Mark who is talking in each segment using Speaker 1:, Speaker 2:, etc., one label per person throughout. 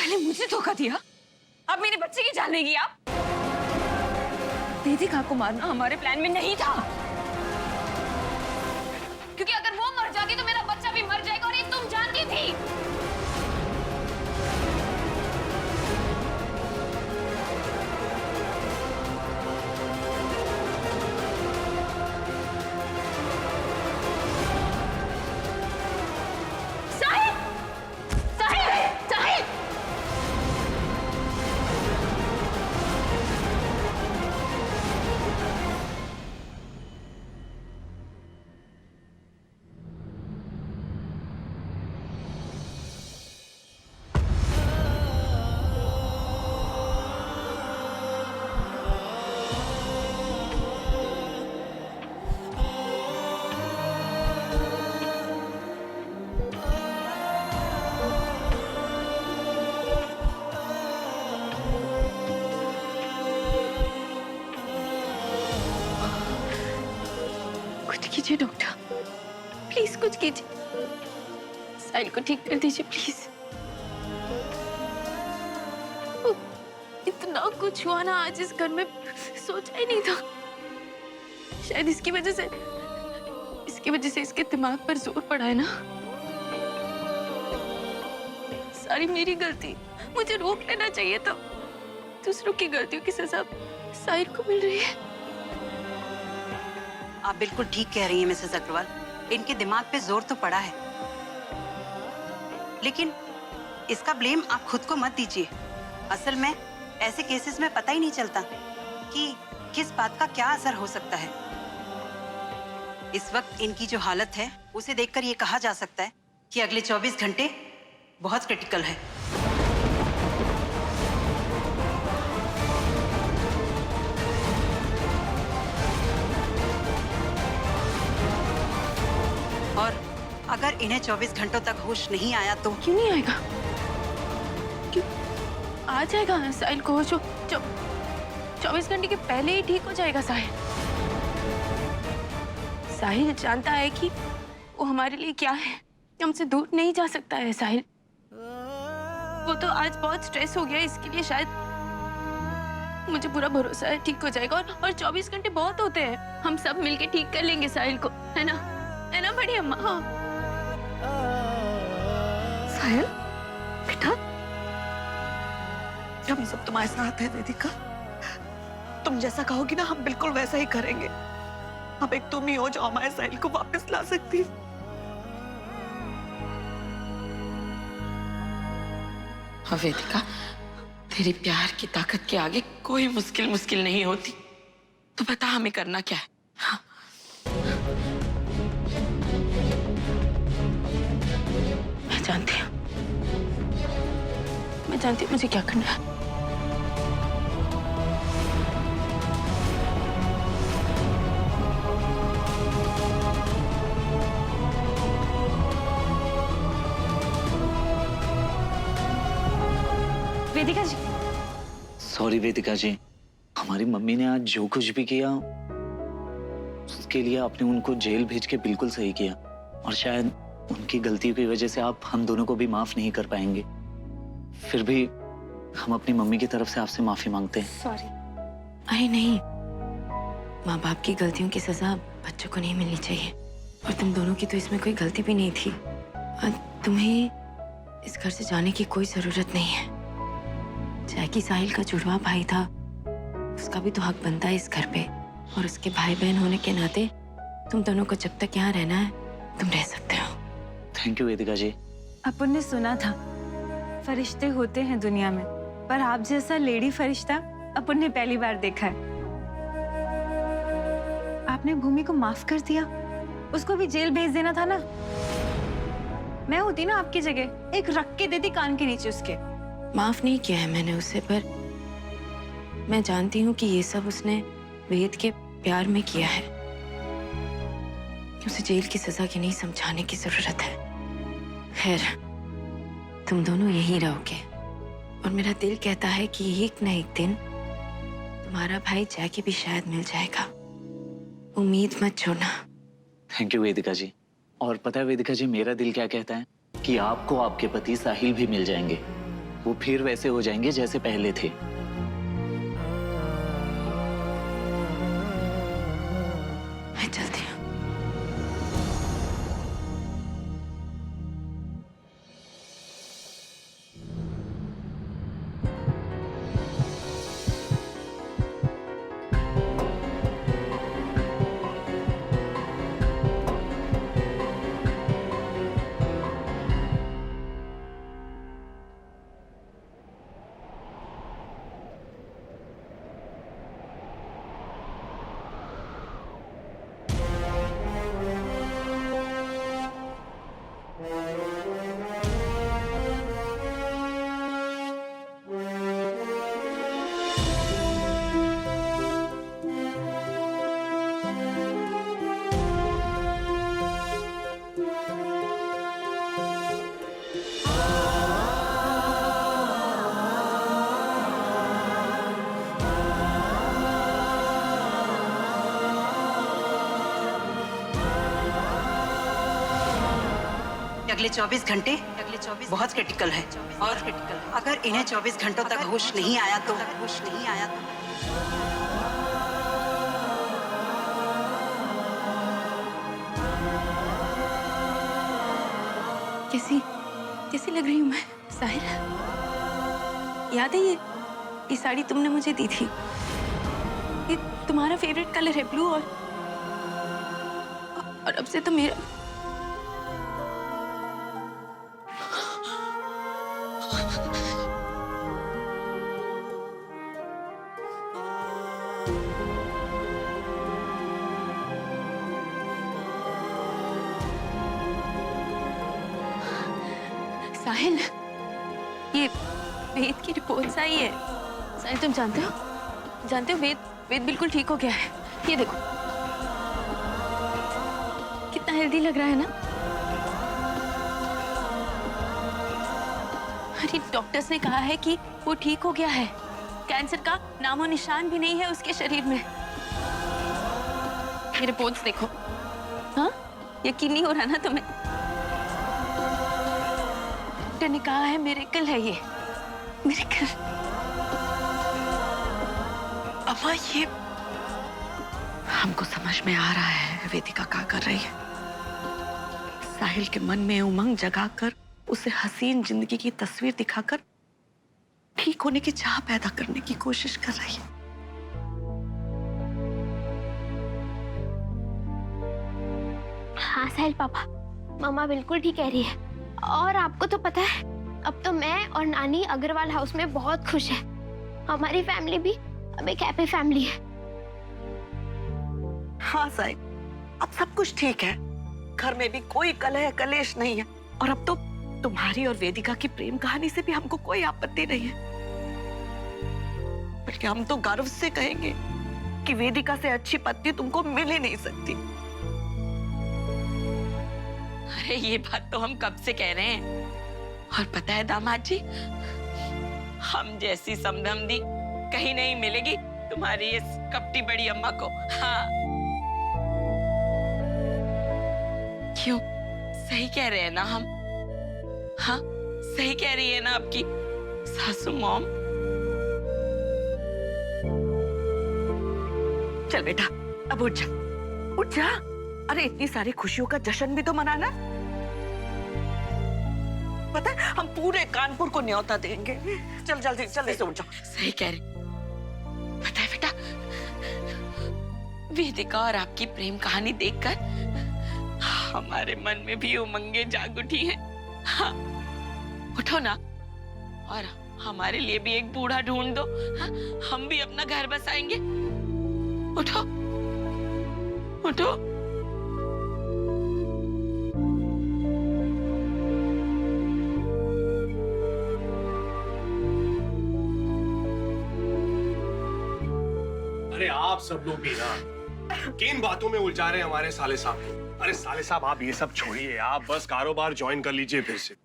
Speaker 1: पहले मुझे धोखा दिया, अब मेरे बच्चे की जान लेगी आप? वेदिका को मारना हमारे प्लान में नहीं था, क्योंकि अगर वो मर जाती तो मेरा बच्चा भी मर जाएगा, और ये तुम जानती थी। कीजिए डॉक्टर, प्लीज कुछ कीजिए, साहिल को ठीक कर दीजिए प्लीज। इतना कुछ हुआ ना आज इस घर में, सोचा ही नहीं था। शायद इसकी वजह से इसके दिमाग पर जोर पड़ा है ना। सारी मेरी गलती, मुझे रोक लेना चाहिए था। दूसरों की गलतियों की सजा साहिल को मिल रही है।
Speaker 2: आप बिल्कुल ठीक कह रही हैं मिसेस अग्रवाल, इनके दिमाग पे जोर तो पड़ा है, लेकिन इसका ब्लेम आप खुद को मत दीजिए। असल में ऐसे केसेस में पता ही नहीं चलता कि किस बात का क्या असर हो सकता है। इस वक्त इनकी जो हालत है उसे देखकर ये कहा जा सकता है कि अगले 24 घंटे बहुत क्रिटिकल है। और अगर इन्हें 24 घंटों तक होश नहीं आया तो?
Speaker 1: क्यों नहीं आएगा? क्यों आ जाएगा साहिल को होश। 24 घंटे के पहले ही ठीक हो जाएगा साहिल। साहिल जानता है कि वो हमारे लिए क्या है, हमसे दूर नहीं जा सकता है साहिल। वो तो आज बहुत स्ट्रेस हो गया, इसके लिए शायद। मुझे पूरा भरोसा है ठीक हो जाएगा, और 24 घंटे बहुत होते हैं। हम सब मिलके ठीक कर लेंगे साहिल को, है ना? है ना बड़ी अम्मा? हाँ।
Speaker 3: साहिल बेटा, हम सब तुम्हारे साथ हैं वेदिका। तुम जैसा कहोगी ना, हम बिल्कुल वैसा ही करेंगे। अब एक तुम ही हो जो हमारे साहिल को वापस ला सकती।
Speaker 4: हाँ वेदिका, तेरी प्यार की ताकत के आगे कोई मुश्किल नहीं होती। तो बता हमें करना क्या है? हाँ।
Speaker 1: मैं जानती हूँ मुझे क्या करना है। वेदिका जी।
Speaker 5: सॉरी वेदिका जी, हमारी मम्मी ने आज जो कुछ भी किया उसके लिए आपने उनको जेल भेज के बिल्कुल सही किया, और शायद उनकी गलतियों की वजह से आप हम दोनों को भी माफ नहीं कर पाएंगे। फिर भी हम अपनी मम्मी की तरफ से आपसे माफी मांगते हैं।
Speaker 1: सॉरी।
Speaker 6: अरे नहीं, माँ बाप की गलतियों की सजा बच्चों को नहीं मिलनी चाहिए, और तुम दोनों की तो इसमें कोई गलती भी नहीं थी। तुम्हें इस घर से जाने की कोई जरूरत नहीं है। जैकी साहिल का जुड़वा भाई था, उसका भी तो हक बनता है इस घर पे, और उसके भाई बहन होने के नाते तुम दोनों को जब तक यहाँ रहना है तुम रह सकते हो।
Speaker 5: थैंक यू वेदिका जी।
Speaker 7: अपन ने सुना था फरिश्ते होते हैं दुनिया में, पर आप जैसा लेडी फरिश्ता अपन ने पहली बार देखा है। आपने भूमि को माफ कर दिया, उसको भी जेल भेज देना था ना। मैं होती ना आपकी जगह, एक रख के देती कान के नीचे उसके।
Speaker 6: माफ नहीं किया है मैंने उसे, पर मैं जानती हूँ कि ये सब उसने वेद के प्यार में किया है। उसे जेल की सजा की नहीं, समझाने की जरूरत है। खैर, तुम दोनों यहीं रहोगे, और मेरा दिल कहता है कि एक न एक दिन तुम्हारा भाई जैकी भी शायद मिल जाएगा। उम्मीद मत छोड़ना।
Speaker 5: थैंक यू वेदिका जी। और पता है वेदिका जी, मेरा दिल क्या कहता है कि आपको आपके पति साहिल भी मिल जाएंगे। वो फिर वैसे हो जाएंगे जैसे पहले थे।
Speaker 6: मैं चलती हूँ।
Speaker 2: अगले 24 घंटे बहुत क्रिटिकल है और अगर इन्हें 24 घंटों तक होश नहीं आया तो
Speaker 1: कैसी कैसी लग रही हूँ मैं साहिर? याद है ये साड़ी तुमने मुझे दी थी? ये तुम्हारा फेवरेट कलर है ब्लू, और अब से तो मेरा। साहिल, ये वेद की रिपोर्ट्स आई है। साहिल, तुम जानते हो वेद बिल्कुल ठीक हो गया है। ये देखो कितना हेल्दी लग रहा है ना। अरे डॉक्टर्स ने कहा है कि वो ठीक हो गया है। कैंसर का नामो निशान भी नहीं है उसके शरीर में। ये रिपोर्ट्स देखो। हाँ, यकीन नहीं हो रहा ना तुम्हें? डॉक्टर ने कहा है मिरेकल है ये, मिरेकल।
Speaker 3: अम्मा, ये हमको समझ में आ रहा है वेदिका क्या कर रही है। साहिल के मन में उमंग जगाकर, उसे हसीन जिंदगी की तस्वीर दिखाकर ठीक होने की चाह पैदा करने की कोशिश कर रही है।
Speaker 8: हाँ साहिल पापा, मामा बिल्कुल ठीक कह रही है। और आपको तो पता है, अब तो मैं और नानी अग्रवाल हाउस में बहुत खुश है। हमारी फैमिली भी अब एक हैप्पी फैमिली है।
Speaker 3: हाँ साहिल, अब सब कुछ ठीक है। घर में भी कोई कलह कलेश नहीं है। और अब तो तुम्हारी और वेदिका की प्रेम कहानी से भी हमको कोई आपत्ति नहीं है। बल्कि हम तो गर्व से कहेंगे कि वेदिका से अच्छी पत्नी तुमको मिल ही नहीं सकती।
Speaker 4: अरे ये बात तो हम कब से कह रहे हैं। और पता है दामाद जी, हम जैसी समधमदी कहीं नहीं मिलेगी तुम्हारी इस कपटी बड़ी अम्मा को। हाँ, क्यों? सही कह रहे हैं ना हम? हाँ, सही कह रही है ना आपकी सासू मॉम?
Speaker 3: चल बेटा, अब उठ जा, उठ जा। अरे इतनी सारी खुशियों का जश्न भी तो मनाना। पता है, हम पूरे कानपुर को न्योता देंगे। चल जल्दी जल्दी से उठ जाओ।
Speaker 4: सही कह रही। पता है बेटा, वेदिका और आपकी प्रेम कहानी देखकर हमारे मन में भी उमंगे जाग उठी हैं। हाँ, उठो ना, और हमारे लिए भी एक बूढ़ा ढूंढ दो। हाँ, हम भी अपना घर बसाएंगे। उठो, उठो।
Speaker 9: अरे आप सब लोग भी ना किन बातों में उलझा रहे हैं हमारे साले साहब को। अरे साले साहब, आप ये सब छोड़िए, आप बस कारोबार ज्वाइन कर लीजिए फिर से।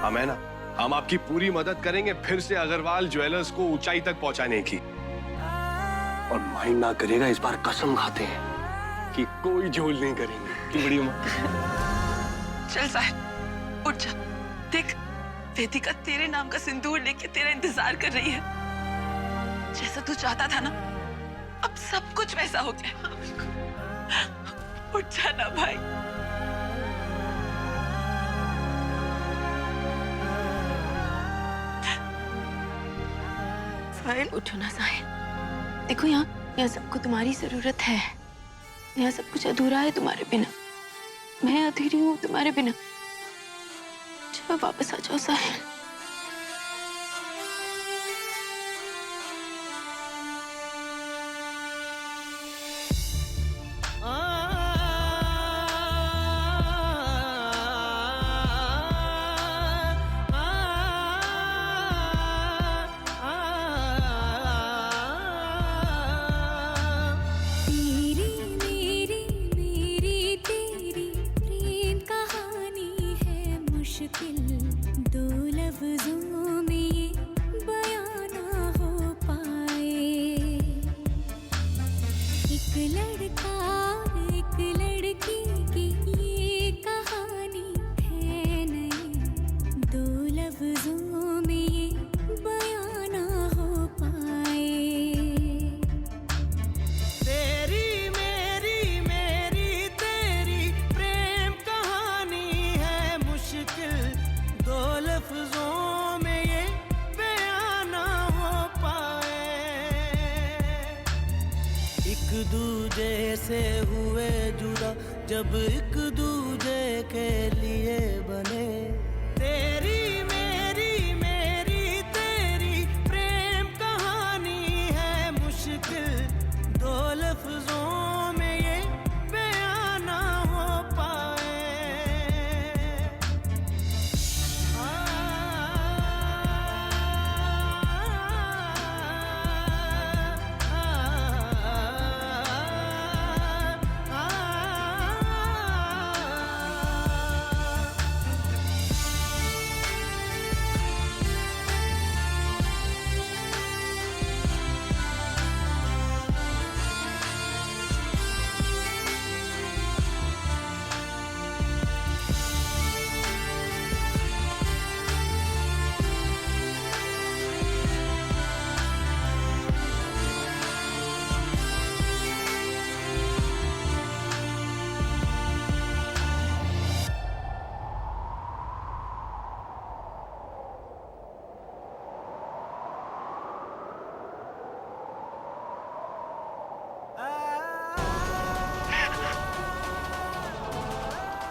Speaker 9: हम है ना, हम आपकी पूरी मदद करेंगे फिर से अग्रवाल ज्वेलर्स को ऊंचाई तक पहुंचाने की। और माइंड ना करेगा, इस बार कसम खाते हैं कि कोई झोल नहीं करेंगे। कि बड़ी उम्र।
Speaker 3: चल साहिल, उठ जा। देख, वेदिका तेरे नाम का सिंदूर लेके तेरा इंतजार कर रही है। जैसा तू चाहता था ना, अब सब कुछ वैसा हो गया। उठ जाना भाई।
Speaker 1: साहिल, उठो ना साहिल। देखो यहाँ सबको तुम्हारी जरूरत है। यहाँ सब कुछ अधूरा है तुम्हारे बिना। मैं अधूरी हूँ तुम्हारे बिना। चलो वापस आ जाओ साहिल।
Speaker 10: दूजे से हुए जुदा, जब एक दूजे के लिए बने। तेरी मेरी मेरी तेरी प्रेम कहानी है मुश्किल, दो लफ्जों में ये बयां ना हो पाए।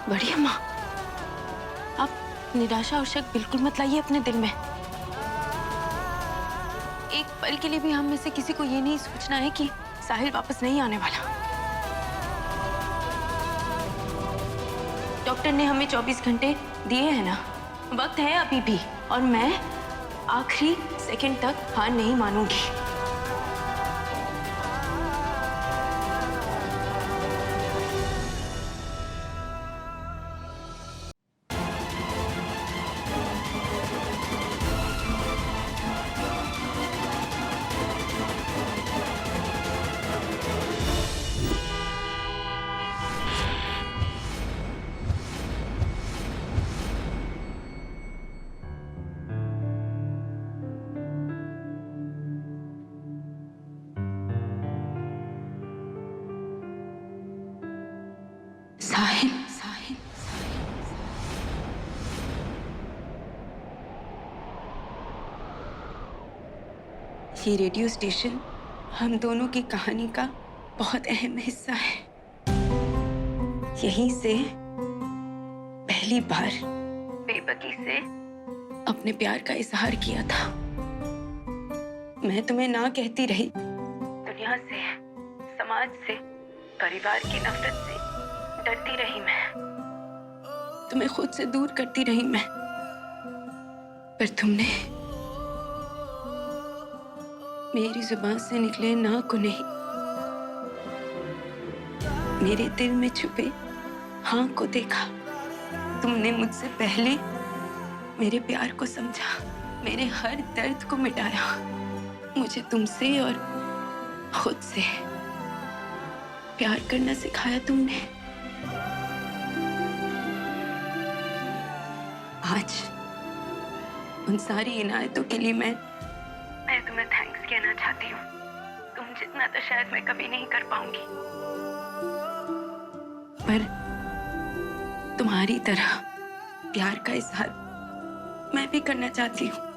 Speaker 1: बढ़िया माँ, आप निराशा और शक बिल्कुल मत लाइए अपने दिल में। एक पल के लिए भी हम में से किसी को ये नहीं सोचना है कि साहिल वापस नहीं आने वाला। डॉक्टर ने हमें 24 घंटे दिए हैं ना, वक्त है अभी भी, और मैं आखिरी सेकंड तक हार नहीं मानूंगी। साहिल, साहिल, ये रेडियो स्टेशन हम दोनों की कहानी का बहुत अहम हिस्सा है। यहीं से पहली बार बेबकी से अपने प्यार का इजहार किया था। मैं तुम्हें ना कहती रही, दुनिया से, समाज से, परिवार की नफरत से डरती रही मैं, तुम्हें खुद से दूर करती रही मैं, पर तुमने मेरी जुबान से निकले ना को नहीं, मेरे दिल में छुपे हाँ को देखा। तुमने मुझसे पहले मेरे प्यार को समझा, मेरे हर दर्द को मिटाया। मुझे तुमसे और खुद से प्यार करना सिखाया तुमने। उन सारी इनायतों के लिए मैं तुम्हें थैंक्स कहना चाहती हूँ। तुम जितना तो शायद मैं कभी नहीं कर पाऊंगी, पर तुम्हारी तरह प्यार का इजहार मैं भी करना चाहती हूँ।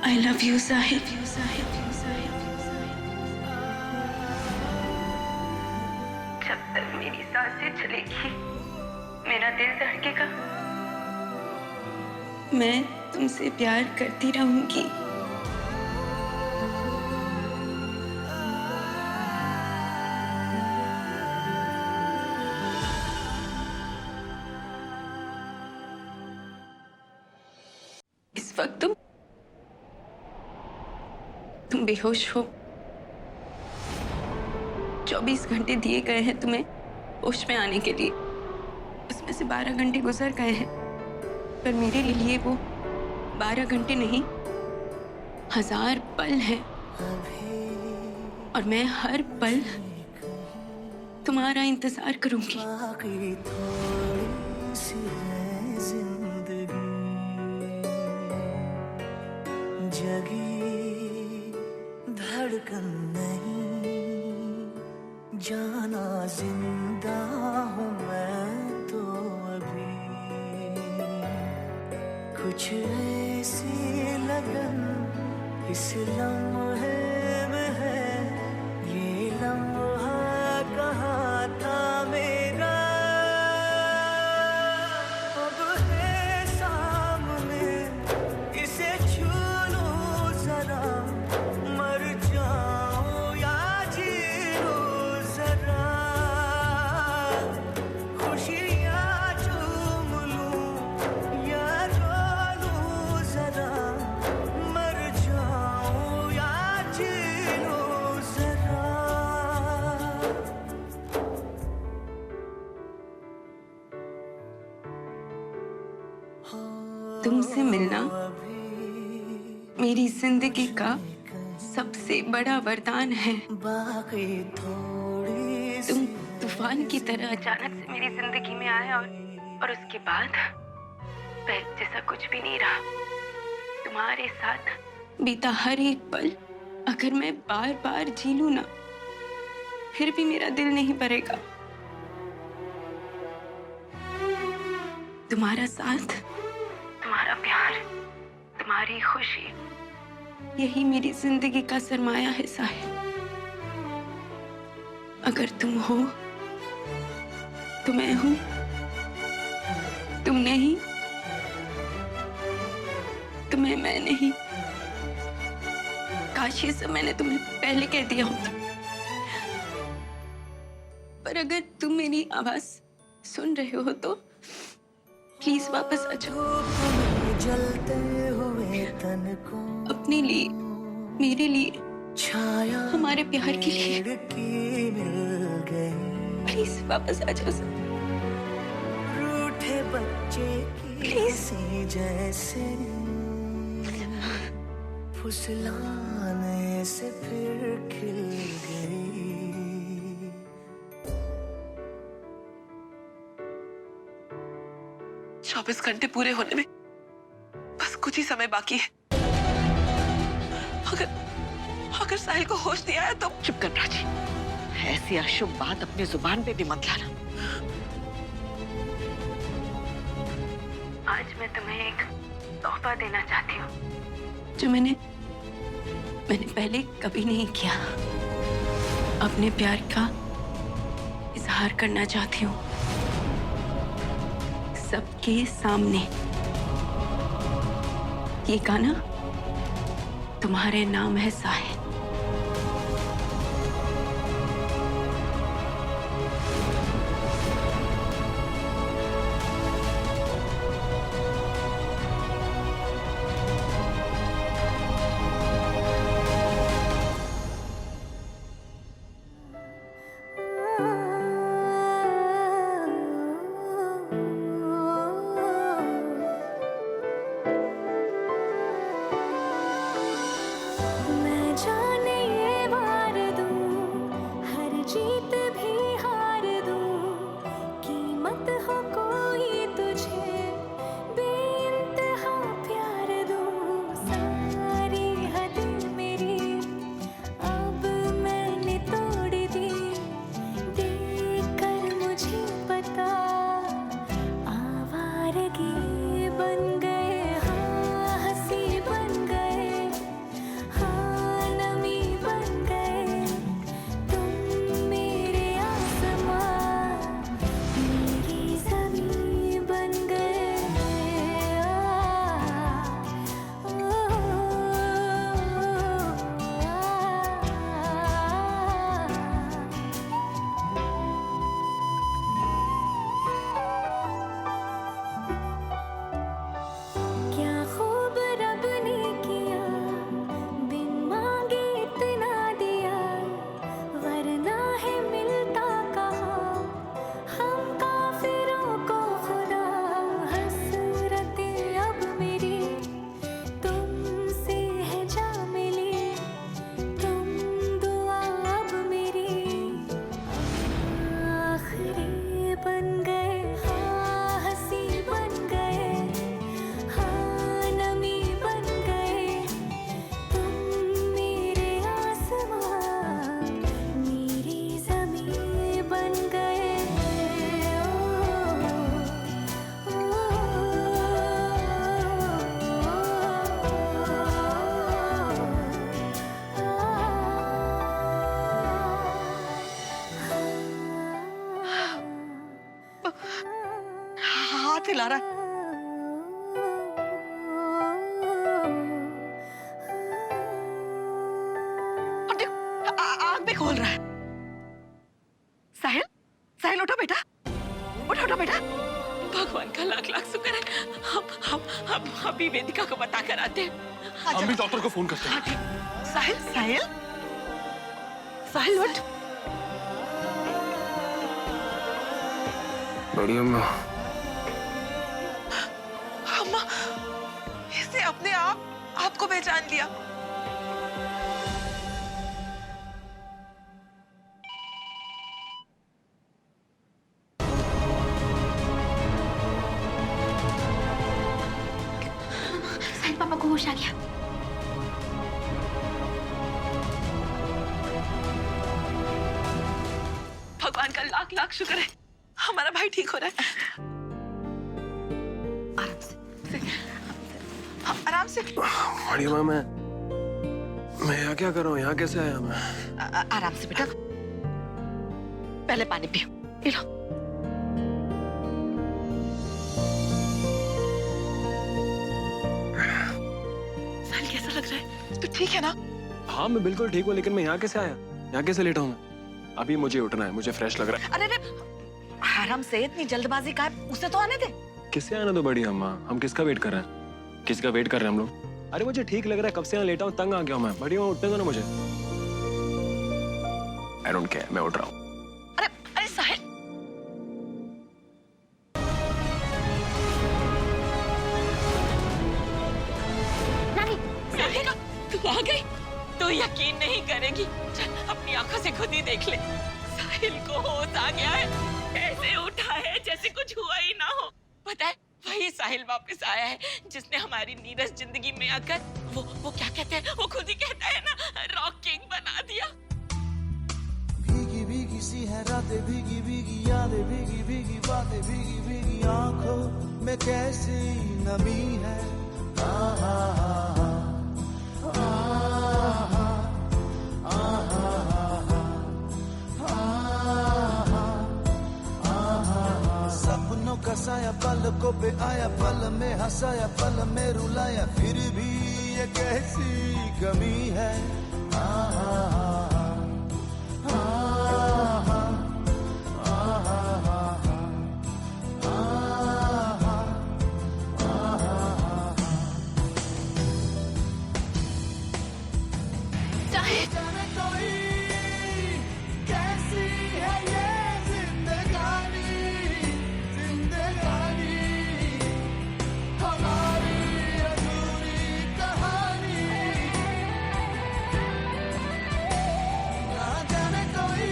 Speaker 1: I love you, Sahib. जब तक मेरी सांसें चलेगी, मेरा दिल धड़केगा, मैं तुमसे प्यार करती रहूंगी। इस वक्त तुम बेहोश हो। 24 घंटे दिए गए हैं तुम्हें होश में आने के लिए, उसमें से 12 घंटे गुजर गए हैं, पर मेरे लिए वो 12 घंटे नहीं, 1000 पल हैं। और मैं हर पल तुम्हारा इंतजार करूंगी।
Speaker 10: बाकी थोड़ी सी है जिंदगी, जगी धड़कन नहीं, जाना जिंदा हूँ मैं तो अभी। कुछ ऐसी लगन इस लम्हे में है, ये लम्हा कहाँ था मेरा, अब है सामने, इसे छू लूं जरा, मर जाऊं या जी लूं जरा, खुशियाँ चूम लूं या रो लूं जरा, मर जाऊं या जी लूं जरा।
Speaker 1: तुमसे मिलना मेरी जिंदगी का सबसे बड़ा वरदान है।
Speaker 10: बाकी थोड़ी
Speaker 1: तुम तूफान की तरह अचानक से मेरी जिंदगी में आए और उसके बाद पहले जैसा कुछ भी नहीं रहा। तुम्हारे साथ बीता हर एक पल अगर मैं बार बार जी लूं ना, फिर भी मेरा दिल नहीं भरेगा। तुम्हारा साथ, तुम्हारा प्यार, तुम्हारी खुशी, यही मेरी जिंदगी का सरमाया है साहिब। अगर तुम हो तो मैं हूं, तुम नहीं तो मैं नहीं। काश ये सब मैंने तुम्हें पहले कह दिया होता, पर अगर तुम मेरी आवाज सुन रहे हो तो प्लीज वापस आ जाओ।
Speaker 10: जलते हुए तन को
Speaker 1: अपने लिए, मेरे लिए,
Speaker 10: छाया
Speaker 1: हमारे प्यार के लिए
Speaker 10: की मिल गई,
Speaker 1: प्लीज वापस आ जाओ।
Speaker 10: रूठे बच्चे की
Speaker 1: Please.
Speaker 10: हंसी जैसे, फुसलाने से फिर खिल गई।
Speaker 3: 24 घंटे पूरे होने में बस कुछ ही समय बाकी है। अगर साहिल को होश नहीं आया तो चुप कर प्राची, ऐसी अशुभ बात अपनी जुबान पे भी मत लाना।
Speaker 1: आज मैं तुम्हें एक तोहफा देना चाहती हूँ जो मैंने पहले कभी नहीं किया। अपने प्यार का इजहार करना चाहती हूँ सबके सामने। ये गाना तुम्हारे नाम है साहिल।
Speaker 3: आ रहा है। और देख, आँख भी खोल रहा है। साहिल, साहिल उठो बेटा, उठो बेटा।
Speaker 4: भगवान का लाख लाख शुक्र है। हम अभी वेदिका को बता कर आते हैं।
Speaker 9: हम भी डॉक्टर को फोन करते हैं।
Speaker 3: साहिल, साहिल, साहिल उठ।
Speaker 9: बड़ी अम्मा,
Speaker 3: अम्मा, इसने अपने आपको पहचान लिया।
Speaker 8: साहिल पापा को होश आ गया।
Speaker 3: भगवान का लाख लाख शुक्र है, हमारा भाई ठीक हो रहा है। आराम से, हाँ, आराम से।
Speaker 9: बड़ी अम्मा, मैं यहाँ क्या कर रहा हूँ? यहाँ कैसे आया मैं?
Speaker 3: आराम से बेटा, पहले पानी पियो, पी लो। साहिल कैसा लग रहा है? तो ठीक है ना?
Speaker 9: हाँ मैं बिल्कुल ठीक हूँ, लेकिन मैं यहाँ कैसे आया? यहाँ कैसे लेटा हूँ मैं? अभी मुझे उठना है, मुझे फ्रेश लग रहा है।
Speaker 3: अरे आराम से, इतनी जल्दबाजी का है, उसे तो आने दे।
Speaker 9: किससे आना तो बड़ी अम्मा? हम किसका वेट कर रहे हैं? किसका वेट कर रहे हैं हम लोग? अरे मुझे ठीक लग रहा है, कब से यहाँ लेटा हूँ, तंग आ गया हूँ मैं। बड़ी अम्मा उठने दो ना मुझे। आई डोंट केयर, मैं उठ रहा हूँ।
Speaker 3: अरे साहिल,
Speaker 8: नानी,
Speaker 4: वेदिका, तू आ गई? तू यकीन नहीं करेगी, चल अपनी आंखों से खुद ही देख ले। साहिल को होश आ गया है, ऐसे उठा है जैसे कुछ हुआ ही ना हो। पता है, वही साहिल वापस आया है जिसने हमारी नीरस जिंदगी में आकर वो क्या कहते हैं, वो खुद ही कहता है ना, रॉक किंग बना दिया।
Speaker 10: भीगी भीगी सी है रातें, भीगी भीगी यादें, भीगी भीगी बातें, भीगी भीगी आंखों में कैसी नमी है। सपनों का साया पलकों पे आया, पल में हंसाया, पल में रुलाया, फिर भी ये कैसी कमी है। कैसी है ये जिंदगानी, जिंदगानी हमारी अधूरी कहानी। ना जाने कोई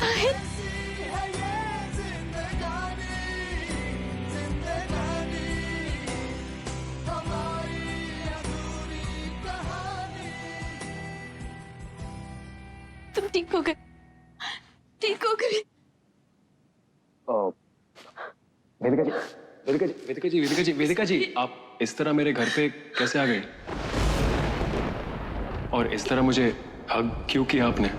Speaker 10: कैसी है ये जिंदगानी, जिंदगानी हमारी अधूरी कहानी।
Speaker 1: तुम ठीक हो गए, ठीक हो गए।
Speaker 9: वेदिका जी, वेदिका जी, वेदिका जी, वेदिका जी, वेदिका जी, आप इस तरह मेरे घर पे कैसे आ गए? और इस तरह मुझे हग क्यों किया आपने?